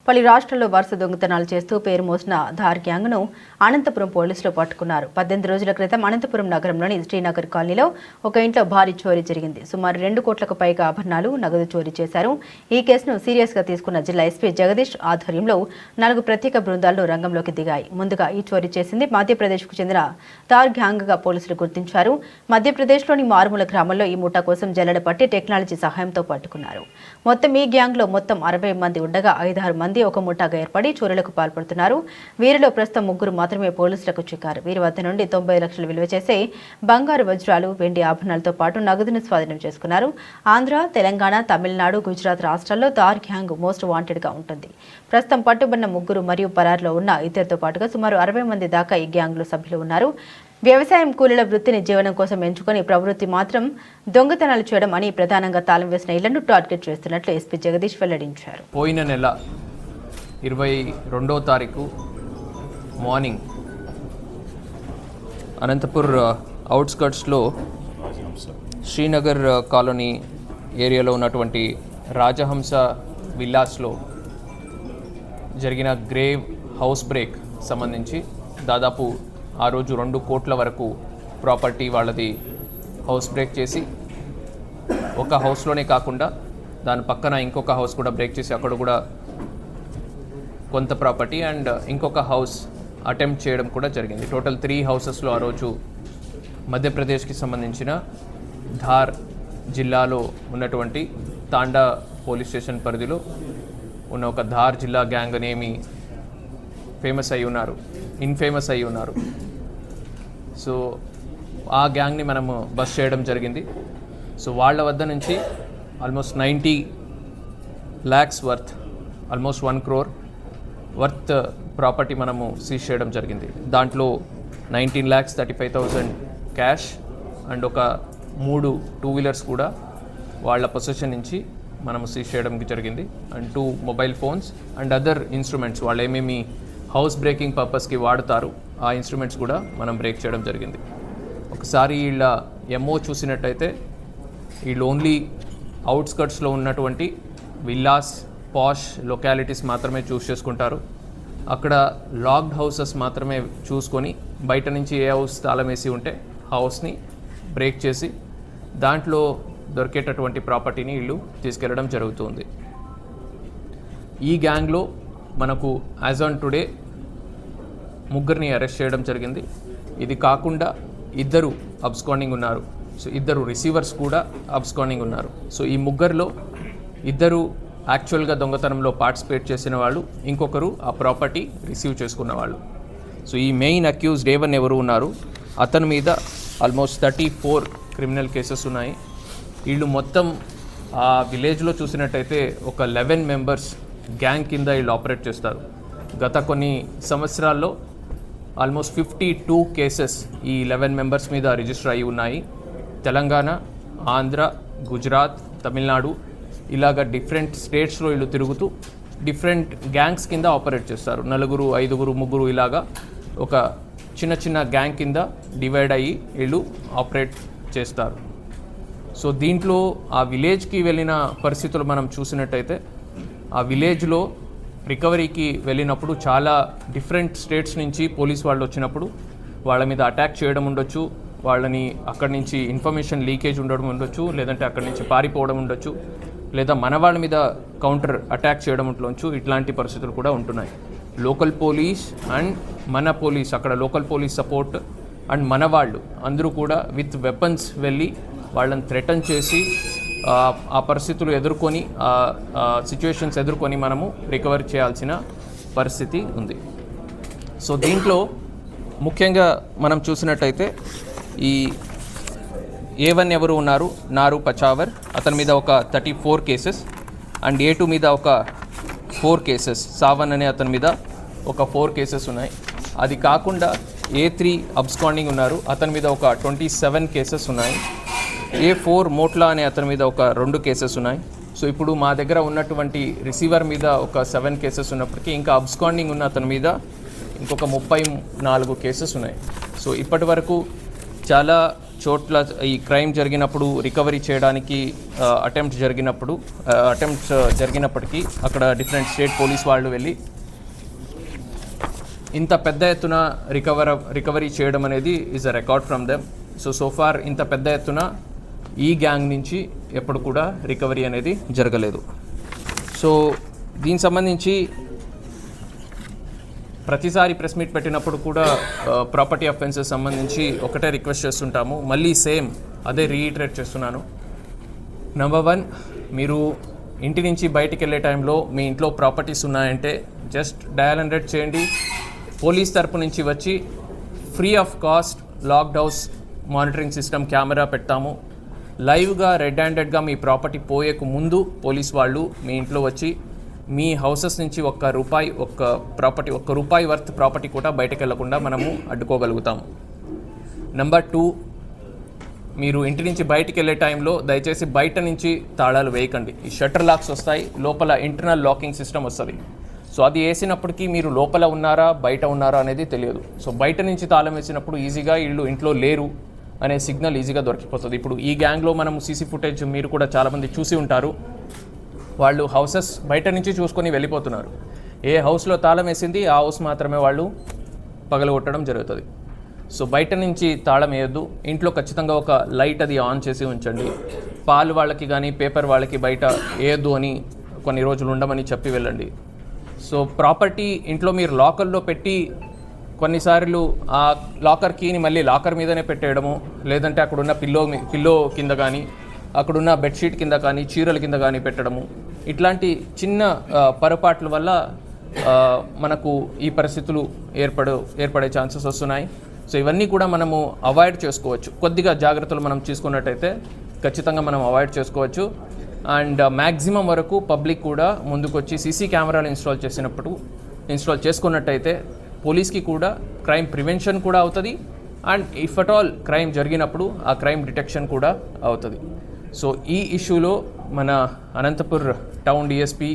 పలు రాష్ట్రాల్లో వరుస దొంగతనాలు చేస్తూ పేరు మోసిన ధార్ గ్యాంగ్ను అనంతపురం పోలీసులు పట్టుకున్నారు. 18 రోజుల క్రితం అనంతపురం నగరంలోని శ్రీనగర్ కాలనీలో ఒక ఇంట్లో భారీ చోరీ జరిగింది. సుమారు 2 కోట్లకు పైగా ఆభరణాలు, నగదు చోరీ చేశారు. ఈ కేసును సీరియస్గా తీసుకున్న జిల్లా ఎస్పీ జగదీష్ ఆధ్వర్యంలో 4 ప్రత్యేక బృందాలు రంగంలోకి దిగాయి. ముందుగా ఈ చోరీ చేసింది మధ్యప్రదేశ్కు చెందిన ధార్ గ్యాంగ్గా పోలీసులు గుర్తించారు. మధ్యప్రదేశ్లోని మారుమూల గ్రామంలో ఈ ముఠా కోసం జల్లెడ పట్టి టెక్నాలజీ సహాయంతో పట్టుకున్నారు. మొత్తం ఈ గ్యాంగ్లో మొత్తం 60 మంది ఉండగా 5-6 మంది ఒక ముఠాగా ఏర్పడి చోరీలకు పాల్పడుతున్నారు. వీరిలో ప్రస్తుతం 3 మాత్రమే పోలీసులకు చిక్కారు. వీరి వద్ద నుండి 90 లక్షలు విలువ చేసే బంగారు వజ్రాలు, వెండి ఆభరణాలతో పాటు నగదును స్వాధీనం చేసుకున్నారు. ఆంధ్ర, తెలంగాణ, తమిళనాడు, గుజరాత్ రాష్ట్రాల్లో ధార్ గ్యాంగ్ మోస్ట్ వాంటెడ్ గా ఉంటుంది. ప్రస్తుతం పట్టుబడిన 3 మరియు పరారులో ఉన్న ఇద్దరితో పాటుగా సుమారు 60 మంది దాకా ఈ గ్యాంగ్లో సభ్యులు ఉన్నారు. వ్యవసాయం కూలీల వృత్తిని జీవనం కోసం ఎంచుకొని ప్రవృత్తి మాత్రం దొంగతనాలు చేయడం అని ప్రధానంగా తాళం వేసిన ఇళ్లను టార్గెట్ చేస్తున్నట్లు ఎస్పీ జగదీష్ వెల్లడించారు. పోయిన నెల 22వ తారీఖు మార్నింగ్ అనంతపూర్ అవుట్స్కర్ట్స్లో శ్రీనగర్ కాలనీ ఏరియాలో ఉన్నటువంటి రాజహంస విల్లాస్లో జరిగిన గ్రేవ్ హౌస్ బ్రేక్ సంబంధించి దాదాపు ఆ రోజు 2 కోట్ల వరకు ప్రాపర్టీ వాళ్ళది హౌస్ బ్రేక్ చేసి, ఒక హౌస్లోనే కాకుండా దాని పక్కన ఇంకొక హౌస్ కూడా బ్రేక్ చేసి అక్కడ కూడా కొంత ప్రాపర్టీ అండ్ ఇంకొక హౌస్ అటెంప్ట్ చేయడం కూడా జరిగింది. టోటల్ 3 హౌసెస్లో ఆ రోజు మధ్యప్రదేశ్కి సంబంధించిన ధార్ జిల్లాలో ఉన్నటువంటి తాండా పోలీస్ స్టేషన్ పరిధిలో ఉన్న ఒక ధార్ జిల్లా గ్యాంగ్ అనేమి ఇన్ఫేమస్ అయి ఉన్నారు. సో ఆ గ్యాంగ్ని మనము బస్ చేయడం జరిగింది. సో వాళ్ళ వద్ద నుంచి almost 90 lakhs worth, almost 1 crore worth property మనము సీజ్ చేయడం జరిగింది. దాంట్లో 19,35,000 క్యాష్ అండ్ ఒక 3 2-wheelers కూడా వాళ్ళ పొజిషన్ నుంచి మనము సీజ్ చేయడం జరిగింది. And 2 mobile phones and other instruments వాళ్ళు ఏమేమి హౌస్ బ్రేకింగ్ పర్పస్కి వాడుతారు ఆ ఇన్స్ట్రుమెంట్స్ కూడా మనం బ్రేక్ చేయడం జరిగింది. ఒకసారి వీళ్ళ ఎంఓ చూసినట్టయితే వీళ్ళు ఓన్లీ అవుట్స్కర్ట్స్లో ఉన్నటువంటి విల్లాస్, పాష్ లొకాలిటీస్ మాత్రమే చూస్ చేసుకుంటారు. అక్కడ లాక్డ్ హౌసెస్ మాత్రమే చూసుకొని బయట నుంచి ఏ హౌస్ తాళం వేసి ఉంటే హౌస్ని బ్రేక్ చేసి దాంట్లో దొరికేటటువంటి ప్రాపర్టీని వీళ్ళు తీసుకెళ్లడం జరుగుతుంది. ఈ గ్యాంగ్లో మనకు యాజ్ ఆన్ టుడే 3 అరెస్ట్ చేయడం జరిగింది. ఇది కాకుండా 2 అబ్స్కాండింగ్ ఉన్నారు. సో 2 రిసీవర్స్ కూడా అబ్స్కాండింగ్ ఉన్నారు. సో ఈ 3లో 2 యాక్చువల్గా దొంగతనంలో పార్టిసిపేట్ చేసిన వాళ్ళు, ఇంకొకరు ఆ ప్రాపర్టీ రిసీవ్ చేసుకున్న వాళ్ళు. సో ఈ మెయిన్ అక్యూజ్డ్ A1 ఎవరు ఉన్నారు, అతని మీద ఆల్మోస్ట్ 34 క్రిమినల్ కేసెస్ ఉన్నాయి. వీళ్ళు మొత్తం ఆ విలేజ్లో చూసినట్టయితే ఒక 11 మెంబర్స్ గ్యాంగ్ కింద వీళ్ళు ఆపరేట్ చేస్తారు. గత కొన్ని సంవత్సరాల్లో ఆల్మోస్ట్ 52 కేసెస్ ఈ 11 మెంబర్స్ మీద రిజిస్టర్ అయి ఉన్నాయి. తెలంగాణ, ఆంధ్ర, గుజరాత్, తమిళనాడు ఇలాగ డిఫరెంట్ స్టేట్స్లో వీళ్ళు తిరుగుతూ డిఫరెంట్ గ్యాంగ్స్ కింద ఆపరేట్ చేస్తారు. 4, 5, 3 ఇలాగా ఒక చిన్న గ్యాంగ్ కింద డివైడ్ అయ్యి వీళ్ళు ఆపరేట్ చేస్తారు. సో దీంట్లో ఆ విలేజ్కి వెళ్ళిన పరిస్థితులు మనం చూసినట్టయితే ఆ విలేజ్లో రికవరీకి వెళ్ళినప్పుడు చాలా డిఫరెంట్ స్టేట్స్ నుంచి పోలీస్ వాళ్ళు వచ్చినప్పుడు వాళ్ళ మీద అటాక్ చేయడం ఉండొచ్చు, వాళ్ళని అక్కడి నుంచి ఇన్ఫర్మేషన్ లీకేజ్ ఉండడం ఉండొచ్చు, లేదంటే అక్కడి నుంచి పారిపోవడం ఉండొచ్చు, లేదా మన వాళ్ళ మీద కౌంటర్ అటాక్ చేయడం ఉండొచ్చు. ఇట్లాంటి పరిస్థితులు కూడా ఉంటున్నాయి. లోకల్ పోలీస్ అండ్ మన పోలీస్, అక్కడ లోకల్ పోలీస్ సపోర్ట్ అండ్ మన వాళ్ళు అందరూ కూడా విత్ వెపన్స్ వెళ్ళి వాళ్ళని థ్రెటన్ చేసి ఆ పరిస్థితులు ఎదుర్కొని సిచ్యువేషన్స్ ఎదుర్కొని మనము రికవర్ చేయాల్సిన పరిస్థితి ఉంది. సో దీంట్లో ముఖ్యంగా మనం చూసినట్టయితే ఈ A1 ఎవరు ఉన్నారు, నారు పచావర్, అతని మీద ఒక 34 కేసెస్ అండ్ A2 మీద ఒక 4 కేసెస్, సావన్ అనే అతని మీద ఒక 4 కేసెస్ ఉన్నాయి. అది కాకుండా A3 అబ్స్కాండింగ్ ఉన్నారు, అతని మీద ఒక 27 కేసెస్ ఉన్నాయి. A4 మోట్లా అనే అతని మీద ఒక 2 కేసెస్ ఉన్నాయి. సో ఇప్పుడు మా దగ్గర ఉన్నటువంటి రిసీవర్ మీద ఒక 7 కేసెస్ ఉన్నప్పటికీ ఇంకా అబ్స్కాండింగ్ ఉన్న అతని మీద ఇంకొక 34 కేసెస్ ఉన్నాయి. సో ఇప్పటి వరకు చాలా చోట్ల ఈ క్రైమ్ జరిగినప్పుడు రికవరీ చేయడానికి అటెంప్ట్స్ జరిగినప్పటికీ అక్కడ డిఫరెంట్ స్టేట్ పోలీస్ వాళ్ళు వెళ్ళి ఇంత పెద్ద ఎత్తున రికవరీ చేయడం అనేది is a record from them. So far ఇంత పెద్ద ఎత్తున ఈ గ్యాంగ్ నుంచి ఎప్పుడు కూడా రికవరీ అనేది జరగలేదు. సో దీనికి సంబంధించి ప్రతిసారి ప్రెస్ మీట్ పెట్టినప్పుడు కూడా ప్రాపర్టీ అఫెన్సెస్ సంబంధించి ఒకటే రిక్వెస్ట్ చేస్తుంటాము. మళ్ళీ సేమ్ అదే రీఇటరేట్ చేస్తున్నాను. నెంబర్ 1, మీరు ఇంటి నుంచి బయటికి వెళ్ళే టైంలో మీ ఇంట్లో ప్రాపర్టీస్ ఉన్నాయంటే జస్ట్ డయల్ 100 చేయండి. పోలీస్ తరపు నుంచి వచ్చి free of cost locked house monitoring system camera పెడతాము. లైవ్గా రెడ్ హ్యాండెడ్గా మీ ప్రాపర్టీ పోయేకు ముందు పోలీస్ వాళ్ళు మీ ఇంట్లో వచ్చి మీ హౌసెస్ నుంచి ఒక్క రూపాయి వర్త్ ప్రాపర్టీ కూడా బయటకు వెళ్లకుండా మనము అడ్డుకోగలుగుతాము. నెంబర్ 2, మీరు ఇంటి నుంచి బయటికి వెళ్ళే టైంలో దయచేసి బయట నుంచి తాళాలు వేయకండి. ఈ షట్టర్ లాక్స్ వస్తాయి, లోపల ఇంటర్నల్ లాకింగ్ సిస్టమ్ వస్తుంది. సో అది వేసినప్పటికీ మీరు లోపల ఉన్నారా బయట ఉన్నారా అనేది తెలియదు. సో బయట నుంచి తాళం వేసినప్పుడు ఈజీగా వీళ్ళు ఇంట్లో లేరు అనే సిగ్నల్ ఈజీగా దొరికిపోతుంది. ఇప్పుడు ఈ గ్యాంగ్లో మనము సీసీ ఫుటేజ్ మీరు కూడా చాలామంది చూసి ఉంటారు. వాళ్ళు హౌసెస్ బయట నుంచి చూసుకొని వెళ్ళిపోతున్నారు. ఏ హౌస్లో తాళం వేసింది ఆ హౌస్ మాత్రమే వాళ్ళు పగలగొట్టడం జరుగుతుంది. సో బయట నుంచి తాళం వేయొద్దు. ఇంట్లో ఖచ్చితంగా ఒక లైట్ అది ఆన్ చేసి ఉంచండి. పాలు వాళ్ళకి కానీ పేపర్ వాళ్ళకి బయట వేయొద్దు అని కొన్ని రోజులు ఉండమని చెప్పి వెళ్ళండి. సో ప్రాపర్టీ ఇంట్లో మీరు లాకర్లో పెట్టి కొన్నిసార్లు ఆ లాకర్ కీని మళ్ళీ లాకర్ మీదనే పెట్టేయడము, లేదంటే అక్కడున్న పిల్లో కింద కానీ అక్కడున్న బెడ్షీట్ కింద కానీ చీరల కింద కానీ పెట్టడము, ఇట్లాంటి చిన్న పొరపాట్ల వల్ల మనకు ఈ పరిస్థితులు ఏర్పడే ఛాన్సెస్ వస్తున్నాయి. సో ఇవన్నీ కూడా మనము అవాయిడ్ చేసుకోవచ్చు. కొద్దిగా జాగ్రత్తలు మనం తీసుకున్నట్టయితే ఖచ్చితంగా మనం అవాయిడ్ చేసుకోవచ్చు. అండ్ మ్యాక్సిమం వరకు పబ్లిక్ కూడా ముందుకొచ్చి సీసీ కెమెరాలు ఇన్స్టాల్ చేసుకున్నట్టయితే పోలీస్కి కూడా క్రైమ్ ప్రివెన్షన్ కూడా అవుతుంది. And if at all crime జరిగినప్పుడు ఆ క్రైమ్ డిటెక్షన్ కూడా అవుతుంది. సో ఈ ఇష్యూలో మన Anantapur town DSP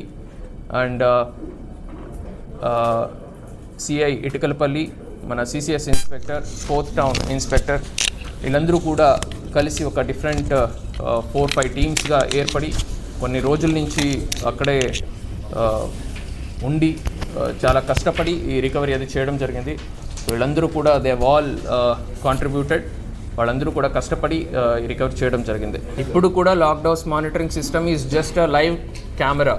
and CI Itukalapalli, మన CCS inspector, 4th town inspector వీళ్ళందరూ కూడా కలిసి ఒక డిఫరెంట్ 4-5 టీమ్స్గా ఏర్పడి కొన్ని రోజుల నుంచి అక్కడే ఉండి చాలా కష్టపడి ఈ రికవరీ అది చేయడం జరిగింది. వీళ్ళందరూ కూడా దే ఆల్ కాంట్రిబ్యూటెడ్. వాళ్ళందరూ కూడా కష్టపడి రికవర్ చేయడం జరిగింది. ఇప్పుడు కూడా locked house monitoring system is just a live camera.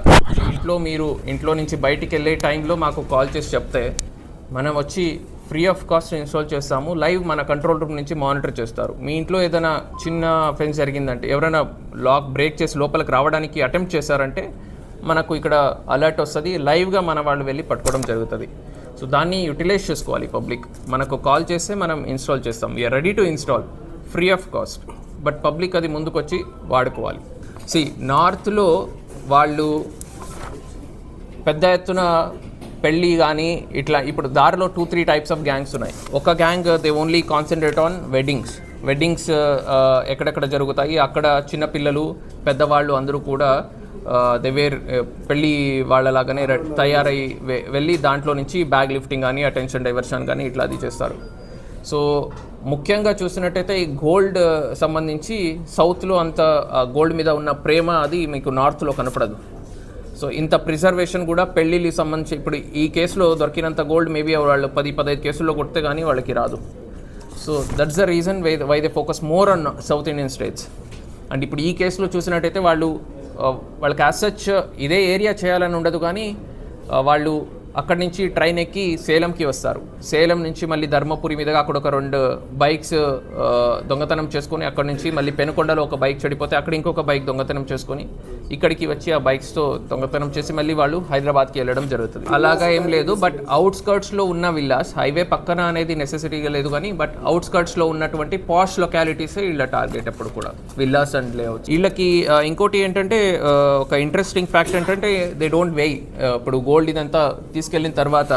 మీరు ఇంట్లో నుంచి బయటికి వెళ్ళే టైంలో మాకు కాల్ చేసి చెప్తే మనం వచ్చి ఫ్రీ ఆఫ్ కాస్ట్ ఇన్స్టాల్ చేస్తాము. లైవ్ మన కంట్రోల్ రూమ్ నుంచి మానిటర్ చేస్తారు. మీ ఇంట్లో ఏదైనా చిన్న అఫెన్స్ జరిగిందంటే, ఎవరైనా లాక్ బ్రేక్ చేసి లోపలికి రావడానికి అటెంప్ట్ చేశారంటే మనకు ఇక్కడ అలర్ట్ వస్తుంది. లైవ్గా మన వాళ్ళు వెళ్ళి పట్టుకోవడం జరుగుతుంది. సో దాన్ని యూటిలైజ్ చేసుకోవాలి పబ్లిక్. మనకు కాల్ చేస్తే మనం ఇన్స్టాల్ చేస్తాం. We are ready to install free of cost. But public అది ముందుకొచ్చి వాడుకోవాలి. నార్త్లో వాళ్ళు పెద్ద ఎత్తున పెళ్ళి కానీ ఇట్లా ఇప్పుడు దారిలో 2-3 టైప్స్ ఆఫ్ గ్యాంగ్స్ ఉన్నాయి. ఒక gang they only concentrate on weddings ఎక్కడెక్కడ జరుగుతాయి అక్కడ చిన్నపిల్లలు పెద్దవాళ్ళు అందరూ కూడా పెళ్ళి వాళ్ళలాగానే తయారై వెళ్ళి దాంట్లో నుంచి బ్యాగ్ లిఫ్టింగ్ కానీ అటెన్షన్ డైవర్షన్ కానీ ఇట్లా అది చేస్తారు. సో ముఖ్యంగా చూసినట్టయితే ఈ గోల్డ్ సంబంధించి సౌత్లో అంత గోల్డ్ మీద ఉన్న ప్రేమ అది మీకు నార్త్లో కనపడదు. సో ఇంత ప్రిజర్వేషన్ కూడా పెళ్ళిళ్ళకి సంబంధించి ఇప్పుడు ఈ కేసులో దొరికినంత గోల్డ్ మేబీ వాళ్ళు 10-15 కేసుల్లో కొడితే కానీ వాళ్ళకి రాదు. So that's the reason why they focus more on South Indian states. And ఇప్పుడు ఈ కేసులో చూసినట్టయితే వాళ్ళకి యాజ్ సచ్ ఇదే ఏరియా చేయాలని ఉండదు, కానీ వాళ్ళు అక్కడి నుంచి ట్రైన్ ఎక్కి సేలంకి వస్తారు. సేలం నుంచి మళ్ళీ ధర్మపురి మీదుగా అక్కడ ఒక 2 బైక్స్ దొంగతనం చేసుకొని అక్కడి నుంచి మళ్ళీ పెనుకొండలో ఒక బైక్ చెడిపోతే అక్కడ ఇంకొక బైక్ దొంగతనం చేసుకొని ఇక్కడికి వచ్చి ఆ బైక్స్తో దొంగతనం చేసి మళ్ళీ వాళ్ళు హైదరాబాద్కి వెళ్ళడం జరుగుతుంది. అలాగా ఏం లేదు, బట్ అవుట్స్కర్ట్స్లో ఉన్న విల్లాస్, హైవే పక్కన అనేది నెసెసిటీగా లేదు, కానీ బట్ అవుట్స్కర్ట్స్లో ఉన్నటువంటి పాష్ లొకాలిటీస్ వీళ్ళ టార్గెట్ ఎప్పుడు కూడా విల్లాస్ అండ్ లేఅవుట్స్. వీళ్ళకి ఇంకోటి ఏంటంటే ఒక ఇంట్రెస్టింగ్ ఫ్యాక్ట్ ఏంటంటే దే డోంట్ వెయ్. ఇప్పుడు గోల్డ్ ఇదంతా తీసుకెళ్ళిన తర్వాత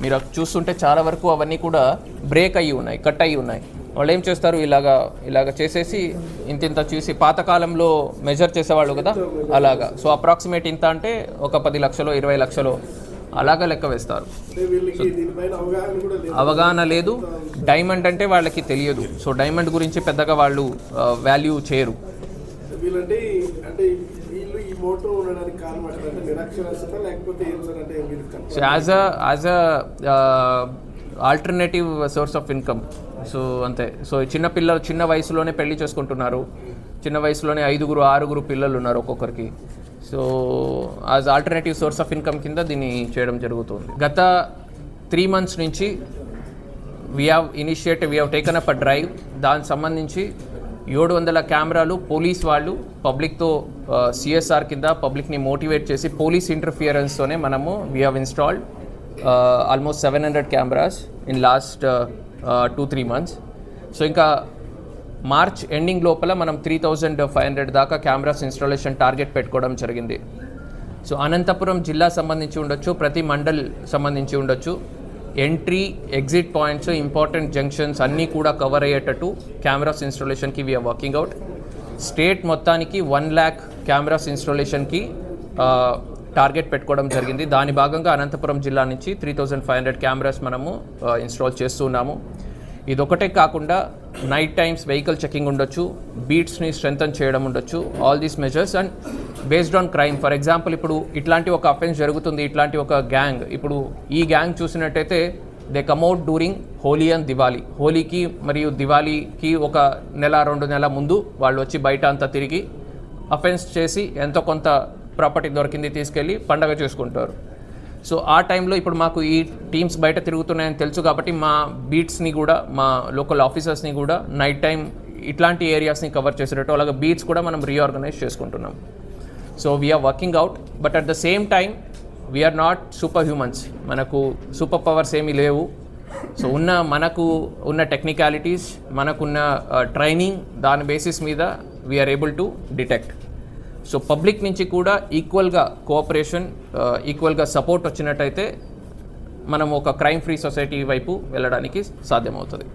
మీరు చూస్తుంటే చాలా వరకు అవన్నీ కూడా బ్రేక్ అయ్యి ఉన్నాయి, కట్ అయ్యి ఉన్నాయి. వాళ్ళు ఏం చేస్తారు, ఇలాగా చేసేసి ఇంత చూసి పాతకాలంలో మెజర్ చేసేవాళ్ళు కదా అలాగా. సో అప్రాక్సిమేట్ ఇంత అంటే ఒక 10 లక్షలు 20 లక్షలు అలాగా లెక్క వేస్తారు. అంటే వీళ్ళకి దీనిపైన అవగాహన కూడా లేదు. అవగాహన లేదు, డైమండ్ అంటే వాళ్ళకి తెలియదు. సో డైమండ్ గురించి పెద్దగా వాళ్ళు వాల్యూ చేయరు. వీళ్ళంటే అంటే వీళ్ళు ఈ మోటో ఉండడానికి కారణం అంటే నిరక్షరాస్యత లేకపోతే ఏం సార్ అంటే వీళ్ళు so as a alternative source of income. So అంతే. సో చిన్నపిల్లలు చిన్న వయసులోనే పెళ్లి చేసుకుంటున్నారు, చిన్న వయసులోనే 5, 6 పిల్లలు ఉన్నారు ఒక్కొక్కరికి. So as alternative source of income కింద దీన్ని చేయడం జరుగుతుంది. గత 3 months నుంచి we have taken up a drive. దానికి సంబంధించి 700 కెమెరాలు పోలీస్ వాళ్ళు పబ్లిక్తో సిఎస్ఆర్ కింద పబ్లిక్ని మోటివేట్ చేసి పోలీస్ ఇంటర్ఫియరెన్స్తోనే మనము we have installed almost 700 cameras in last 2-3 months. So ఇంకా మార్చ్ ఎండింగ్ లోపల మనం 3500 దాకా కెమెరాస్ ఇన్స్టాలేషన్ టార్గెట్ పెట్టుకోవడం జరిగింది. సో అనంతపురం జిల్లా సంబంధించి ఉండొచ్చు, ప్రతి మండల్ సంబంధించి ఉండొచ్చు, entry exit points, important junctions అన్నీ కూడా కవర్ అయ్యేటట్టు cameras ఇన్స్టాలేషన్కి we are working out. State మొత్తానికి 1 lakh కెమెరాస్ ఇన్స్టాలేషన్కి టార్గెట్ పెట్టుకోవడం జరిగింది. దాని భాగంగా అనంతపురం జిల్లా నుంచి 3500 కెమెరాస్ మనము ఇన్స్టాల్ చేస్తున్నాము. ఇదొకటే కాకుండా నైట్ టైమ్స్ వెహికల్ చెకింగ్ ఉండొచ్చు, బీట్స్ని స్ట్రెంథన్ చేయడం ఉండొచ్చు. All these measures and based on crime. For example ఇప్పుడు ఇట్లాంటి ఒక అఫెన్స్ జరుగుతుంది, ఇట్లాంటి ఒక గ్యాంగ్, ఇప్పుడు ఈ గ్యాంగ్ చూసినట్టయితే they come out during Holi and Diwali. హోలీకి మరియు దివాళీకి 1 నెల 2 నెలల ముందు వాళ్ళు వచ్చి బయట అంతా తిరిగి అఫెన్స్ చేసి ఎంతో కొంత ప్రాపర్టీ దొరికింది తీసుకెళ్ళి పండగ చేసుకుంటారు. సో ఆ టైంలో ఇప్పుడు మాకు ఈ టీమ్స్ బయట తిరుగుతున్నాయని తెలుసు కాబట్టి మా బీట్స్ని కూడా, మా లోకల్ ఆఫీసర్స్ని కూడా నైట్ టైం ఇట్లాంటి ఏరియాస్ని కవర్ చేసేటట్టు అలాగే బీట్స్ కూడా మనం రీఆర్గనైజ్ చేసుకుంటున్నాం. So we are working out, but at the same time we are not super humans. మనకు సూపర్ పవర్స్ ఏమీ లేవు. సో మనకు ఉన్న టెక్నికాలిటీస్, మనకున్న ట్రైనింగ్, దాని బేసిస్ మీద we are able to detect. So public నుంచి కూడా ఈక్వల్గా కోఆపరేషన్, ఈక్వల్గా సపోర్ట్ వచ్చినట్టయితే మనం ఒక క్రైమ్ ఫ్రీ సొసైటీ వైపు వెళ్ళడానికి సాధ్యమవుతుంది.